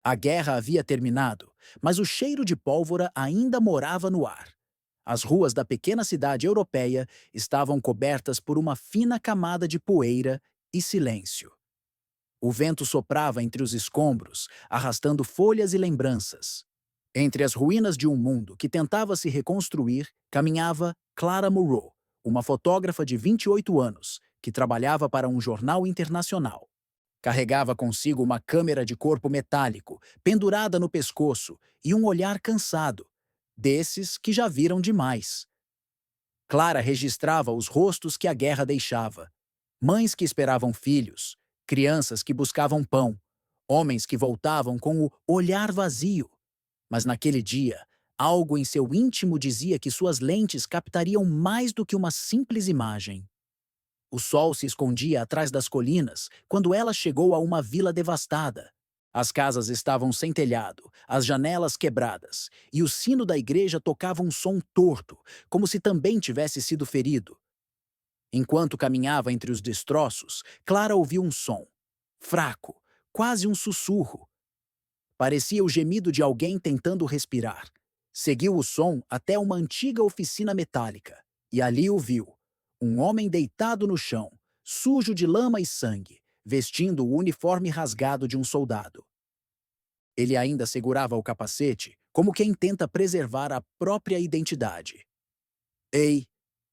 A guerra havia terminado, mas o cheiro de pólvora ainda morava no ar. As ruas da pequena cidade europeia estavam cobertas por uma fina camada de poeira e silêncio. O vento soprava entre os escombros, arrastando folhas e lembranças. Entre as ruínas de um mundo que tentava se reconstruir, caminhava Clara Moreau, uma fotógrafa de 28 anos, que trabalhava para um jornal internacional. Carregava consigo uma câmera de corpo metálico, pendurada no pescoço, e um olhar cansado, desses que já viram demais. Clara registrava os rostos que a guerra deixava. Mães que esperavam filhos, crianças que buscavam pão, homens que voltavam com o olhar vazio. Mas naquele dia, algo em seu íntimo dizia que suas lentes captariam mais do que uma simples imagem. O sol se escondia atrás das colinas quando ela chegou a uma vila devastada. As casas estavam sem telhado, as janelas quebradas, e o sino da igreja tocava um som torto, como se também tivesse sido ferido. Enquanto caminhava entre os destroços, Clara ouviu um som. Fraco, quase um sussurro. Parecia o gemido de alguém tentando respirar. Seguiu o som até uma antiga oficina metálica, e ali o viu. Um homem deitado no chão, sujo de lama e sangue, vestindo o uniforme rasgado de um soldado. Ele ainda segurava o capacete, como quem tenta preservar a própria identidade. Ei,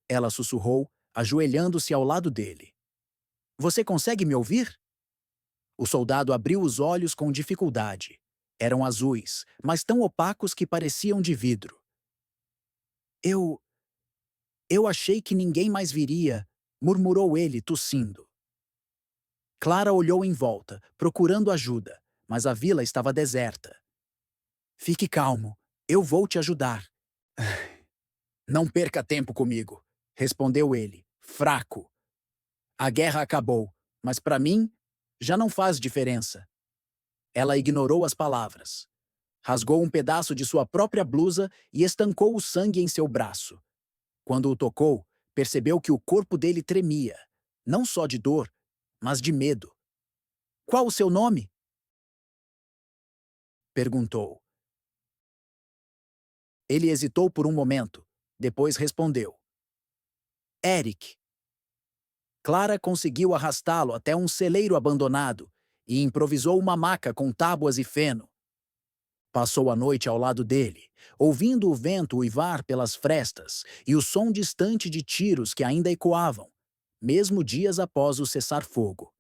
ela sussurrou, ajoelhando-se ao lado dele. Você consegue me ouvir? O soldado abriu os olhos com dificuldade. Eram azuis, mas tão opacos que pareciam de vidro. Eu. Eu achei que ninguém mais viria, murmurou ele, tossindo. Clara olhou em volta, procurando ajuda, mas a vila estava deserta. Fique calmo, eu vou te ajudar. Não perca tempo comigo, respondeu ele, fraco. A guerra acabou, mas para mim, já não faz diferença. Ela ignorou as palavras. Rasgou um pedaço de sua própria blusa e estancou o sangue em seu braço. Quando o tocou, percebeu que o corpo dele tremia, não só de dor, mas de medo. Qual o seu nome? Perguntou. Ele hesitou por um momento, depois respondeu. Eric. Clara conseguiu arrastá-lo até um celeiro abandonado e improvisou uma maca com tábuas e feno. Passou a noite ao lado dele, ouvindo o vento uivar pelas frestas e o som distante de tiros que ainda ecoavam, mesmo dias após o cessar-fogo.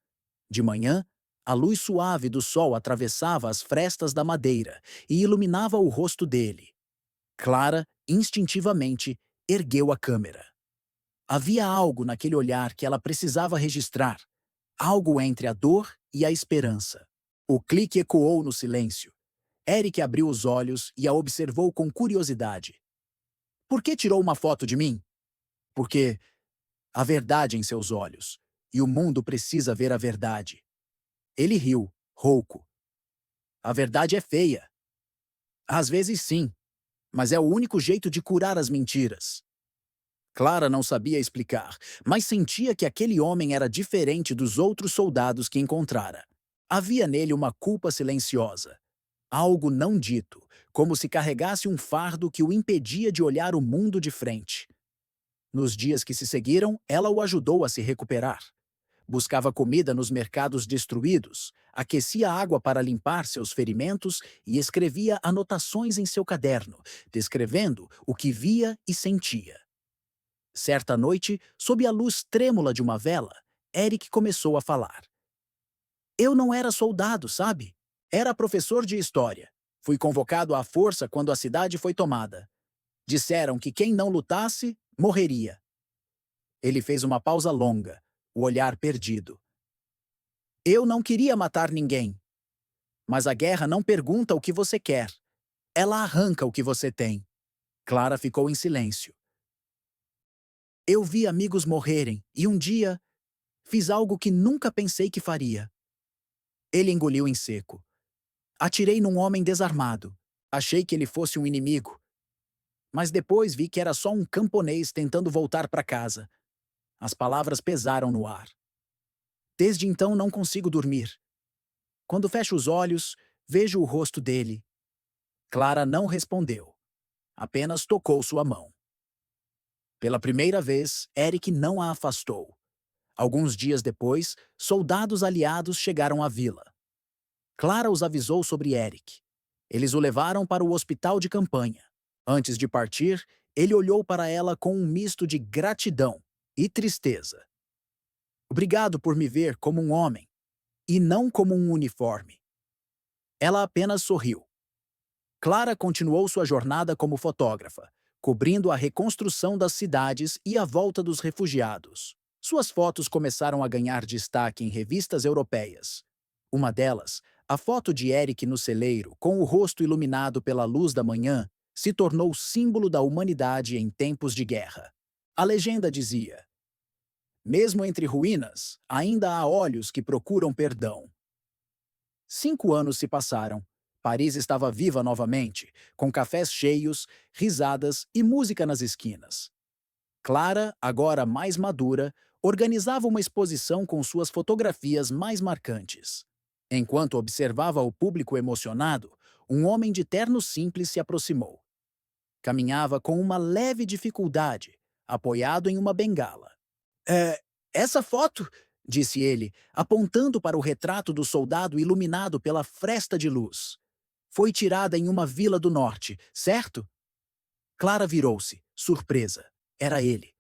De manhã, a luz suave do sol atravessava as frestas da madeira e iluminava o rosto dele. Clara, instintivamente, ergueu a câmera. Havia algo naquele olhar que ela precisava registrar, algo entre a dor e a esperança. O clique ecoou no silêncio. Eric abriu os olhos e a observou com curiosidade. Por que tirou uma foto de mim? Porque há verdade em seus olhos, e o mundo precisa ver a verdade. Ele riu, rouco. A verdade é feia. Às vezes sim, mas é o único jeito de curar as mentiras. Clara não sabia explicar, mas sentia que aquele homem era diferente dos outros soldados que encontrara. Havia nele uma culpa silenciosa, algo não dito, como se carregasse um fardo que o impedia de olhar o mundo de frente. Nos dias que se seguiram, ela o ajudou a se recuperar. Buscava comida nos mercados destruídos, aquecia água para limpar seus ferimentos e escrevia anotações em seu caderno, descrevendo o que via e sentia. Certa noite, sob a luz trêmula de uma vela, Eric começou a falar. Eu não era soldado, sabe? Era professor de história. Fui convocado à força quando a cidade foi tomada. Disseram que quem não lutasse, morreria. Ele fez uma pausa longa, o olhar perdido. Eu não queria matar ninguém. Mas a guerra não pergunta o que você quer. Ela arranca o que você tem. Clara ficou em silêncio. Eu vi amigos morrerem e um dia fiz algo que nunca pensei que faria. Ele engoliu em seco. Atirei num homem desarmado. Achei que ele fosse um inimigo. Mas depois vi que era só um camponês tentando voltar para casa. As palavras pesaram no ar. Desde então não consigo dormir. Quando fecho os olhos, Vejo o rosto dele. Clara não respondeu, apenas tocou sua mão. Pela primeira vez, Eric não a afastou. Alguns dias depois, soldados aliados chegaram à vila. Clara os avisou sobre Eric. Eles o levaram para o hospital de campanha. Antes de partir, ele olhou para ela com um misto de gratidão e tristeza. Obrigado por me ver como um homem, e não como um uniforme. Ela apenas sorriu. Clara continuou sua jornada como fotógrafa, cobrindo a reconstrução das cidades e a volta dos refugiados. Suas fotos começaram a ganhar destaque em revistas europeias. Uma delas, a foto de Eric no celeiro, com o rosto iluminado pela luz da manhã, se tornou símbolo da humanidade em tempos de guerra. A legenda dizia: mesmo entre ruínas, ainda há olhos que procuram perdão. 5 anos se passaram. Paris estava viva novamente, com cafés cheios, risadas e música nas esquinas. Clara, agora mais madura, organizava uma exposição com suas fotografias mais marcantes. Enquanto observava o público emocionado, um homem de terno simples se aproximou. Caminhava com uma leve dificuldade, apoiado em uma bengala. Essa foto, disse ele, apontando para o retrato do soldado iluminado pela fresta de luz. Foi tirada em uma vila do norte, certo? Clara virou-se, surpresa. Era ele.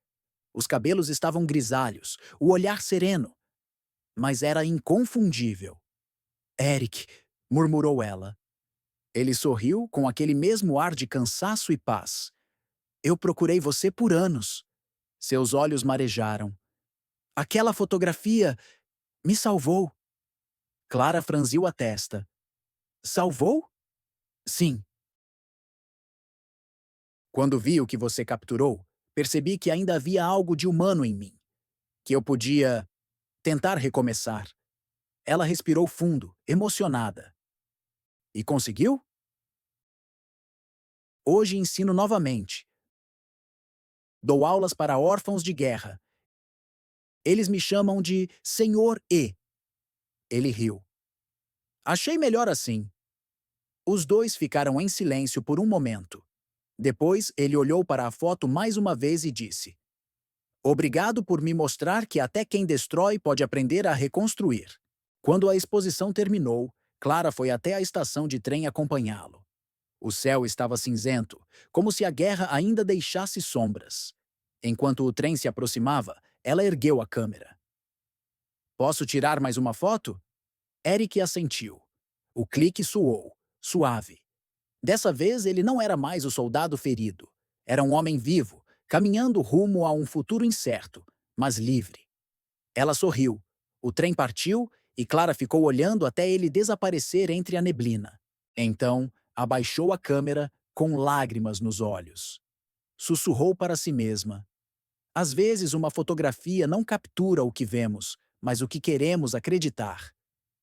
Os cabelos estavam grisalhos, o olhar sereno. Mas era inconfundível. Eric, murmurou ela. Ele sorriu com aquele mesmo ar de cansaço e paz. Eu procurei você por anos. Seus olhos marejaram. Aquela fotografia me salvou. Clara franziu a testa. Salvou? Sim. Quando vi o que você capturou, percebi que ainda havia algo de humano em mim, que eu podia tentar recomeçar. Ela respirou fundo, emocionada. E conseguiu? Hoje ensino novamente. Dou aulas para órfãos de guerra. Eles me chamam de Senhor E. Ele riu. Achei melhor assim. Os dois ficaram em silêncio por um momento. Depois, ele olhou para a foto mais uma vez e disse: obrigado por me mostrar que até quem destrói pode aprender a reconstruir. Quando a exposição terminou, Clara foi até a estação de trem acompanhá-lo. O céu estava cinzento, como se a guerra ainda deixasse sombras. Enquanto o trem se aproximava, ela ergueu a câmera. Posso tirar mais uma foto? Eric assentiu. O clique soou, suave. Dessa vez ele não era mais o soldado ferido. Era um homem vivo, caminhando rumo a um futuro incerto, mas livre. Ela sorriu. O trem partiu e Clara ficou olhando até ele desaparecer entre a neblina. Então, abaixou a câmera com lágrimas nos olhos. Sussurrou para si mesma. Às vezes uma fotografia não captura o que vemos, mas o que queremos acreditar.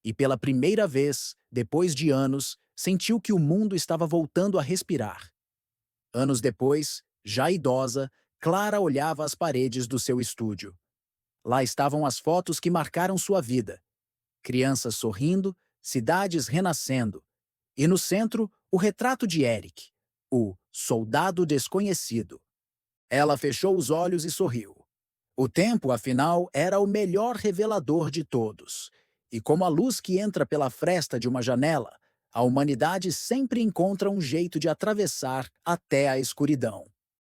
E pela primeira vez, depois de anos, sentiu que o mundo estava voltando a respirar. Anos depois, já idosa, Clara olhava as paredes do seu estúdio. Lá estavam as fotos que marcaram sua vida. Crianças sorrindo, cidades renascendo. E no centro, o retrato de Eric, o soldado desconhecido. Ela fechou os olhos e sorriu. O tempo, afinal, era o melhor revelador de todos. E como a luz que entra pela fresta de uma janela, a humanidade sempre encontra um jeito de atravessar até a escuridão.